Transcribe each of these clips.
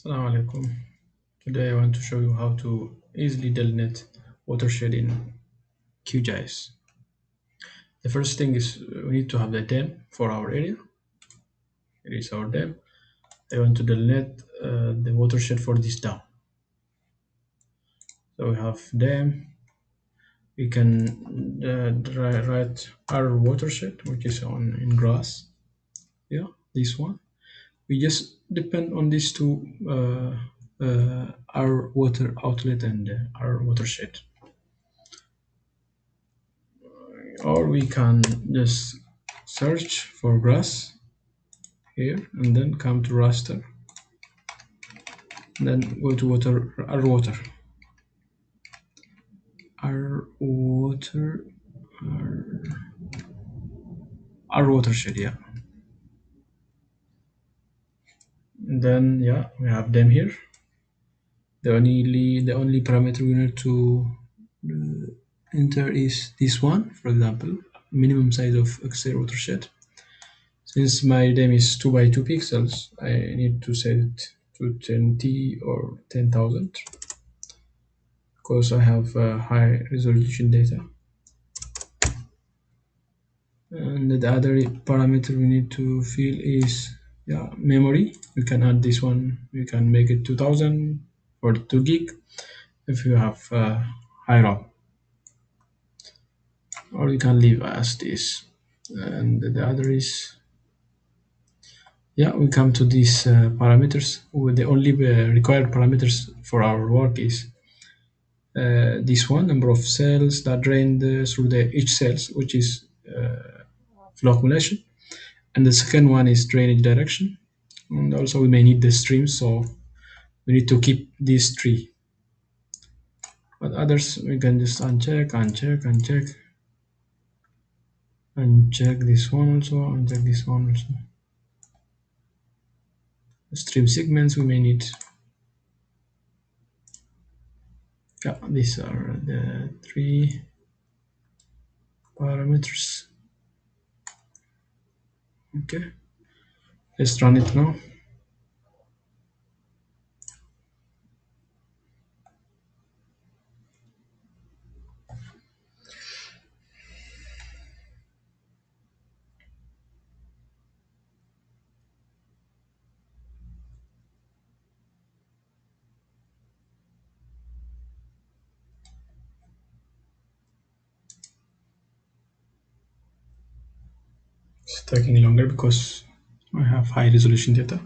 Assalamu alaikum. Today I want to show you how to easily delineate watershed in QGIS. The first thing is we need to have the dam for our area. Here is our dam. I want to delineate the watershed for this dam. So we have dam. We can write r.watershed, which is in GRASS. Yeah, this one. We just depend on these two, r.water.outlet and r.watershed. Or we can just search for grass here and then come to raster, then go to r.water, r.watershed, yeah. And then yeah, we have them here. The only parameter we need to enter is this one. For example, minimum size of exterior watershed. Since my dam is 2 by 2 pixels, I need to set it to 10T or 10,000 because I have high resolution data. And the other parameter we need to fill is memory. You can add this one. You can make it 2000 or 2 gig if you have high RAM, or you can leave as this. And the other is we come to these parameters. The only required parameters for our work is this one, number of cells that drained through each cells, which is flow accumulation, and the second one is drainage direction. And also we may need the streams, so we need to keep these three, but others we can just uncheck this one also, uncheck this one also. Stream segments we may need. Yeah, these are the three parameters. Okay, let's run it now. It's taking longer because I have high resolution data.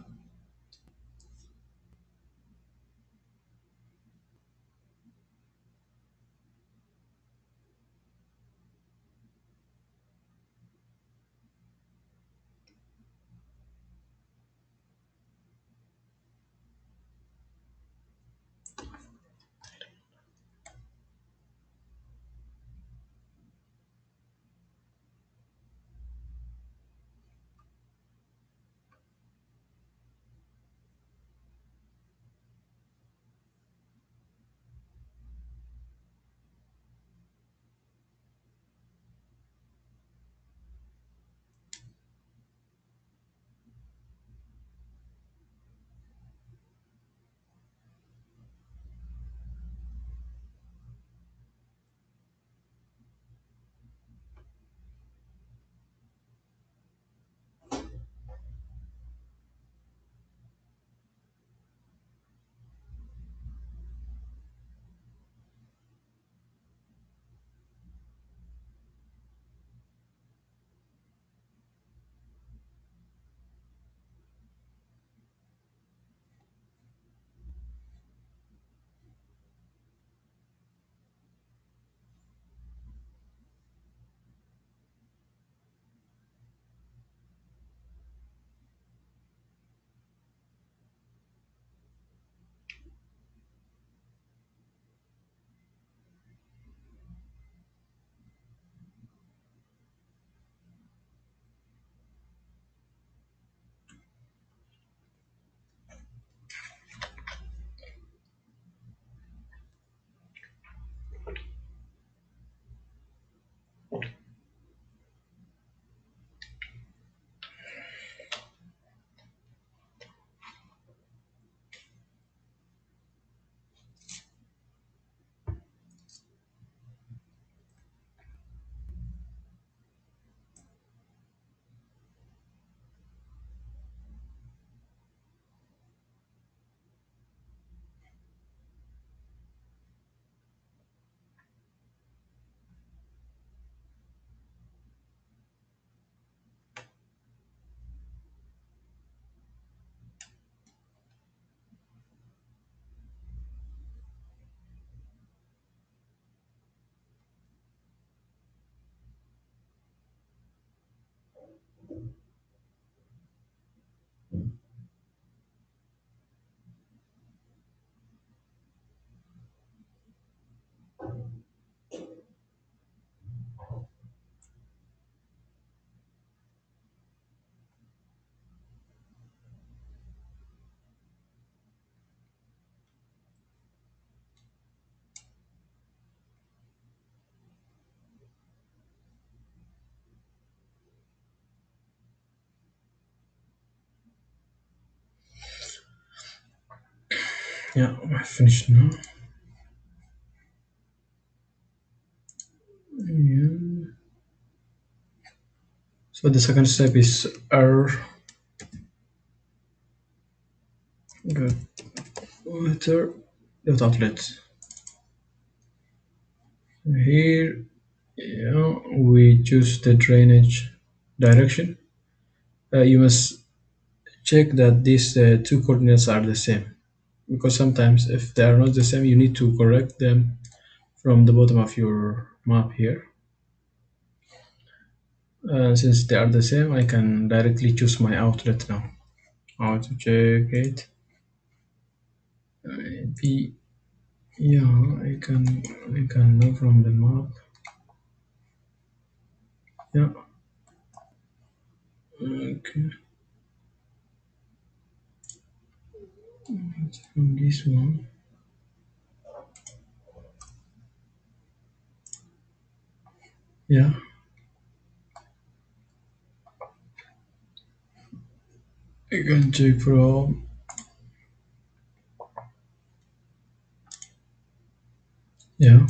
Yeah, I finished now. Yeah. So the second step is r.water.outlet. Here, yeah, we choose the drainage direction. You must check that these two coordinates are the same, because sometimes if they are not the same, you need to correct them from the bottom of your map here. Since they are the same, I can directly choose my outlet now. How to check it? Maybe, yeah, I can know from the map. Yeah, okay, from this one. Yeah, I can check from, yeah,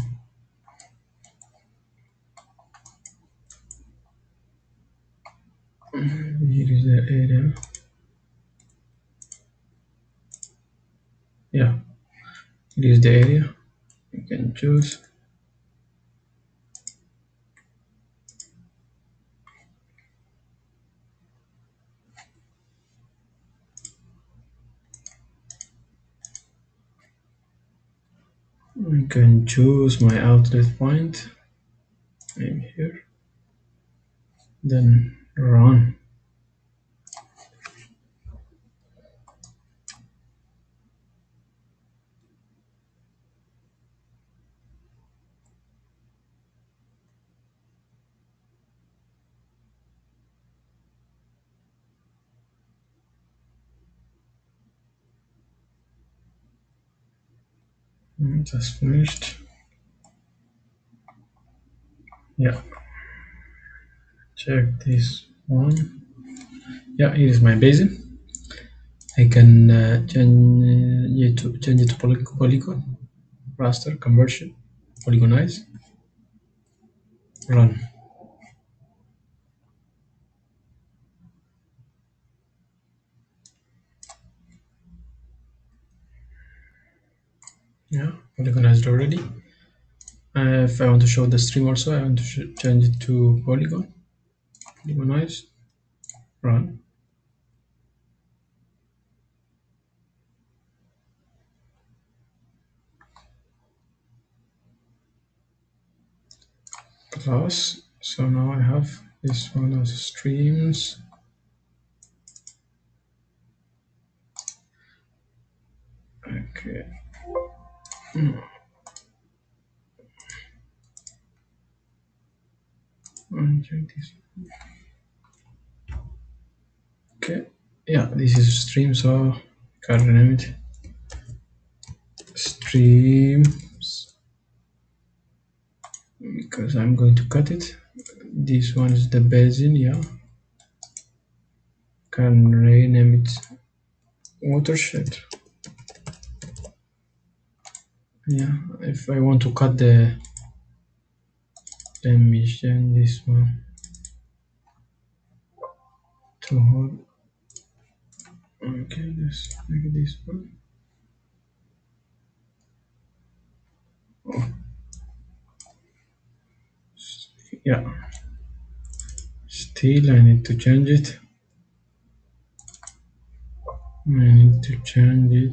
here is the area. Yeah, it is the area. You can choose. I can choose my outlet point. I'm here. Then run. Just finished. Yeah, check this one. Yeah, here is my basin. I can change it to polygon, raster conversion, polygonize, run. Yeah, polygonized already. If I want to show the stream also, I want to change it to polygon, polygonize, run. Plus, so now I have this one as streams. Okay. Check this. Okay. Yeah, this is stream, so can rename it streams because I'm going to cut it. This one is the basin, yeah. Can rename it watershed. Yeah, if I want to cut the, let me change this one to hold. Okay, let's make this one. Oh, yeah. Still, I need to change it. I need to change it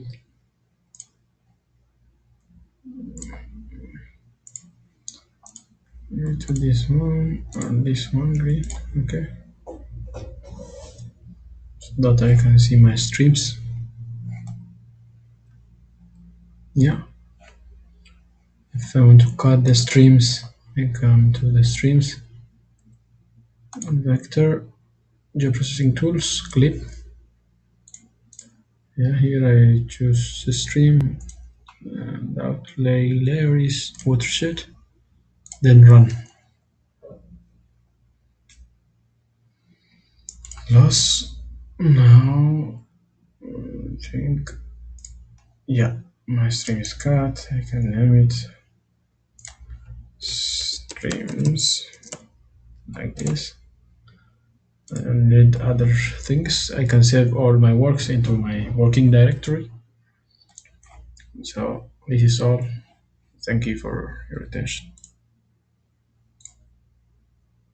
to this one and this one green. Okay, so that I can see my streams. Yeah, if I want to cut the streams, I come to the streams, vector, geoprocessing tools, clip. Yeah, here I choose the stream, and outlay layer is watershed, then run. Plus, now I think, yeah, My stream is cut. I can name it streams like this. I don't need other things. I can save all my works into my working directory. So this is all. Thank you for your attention.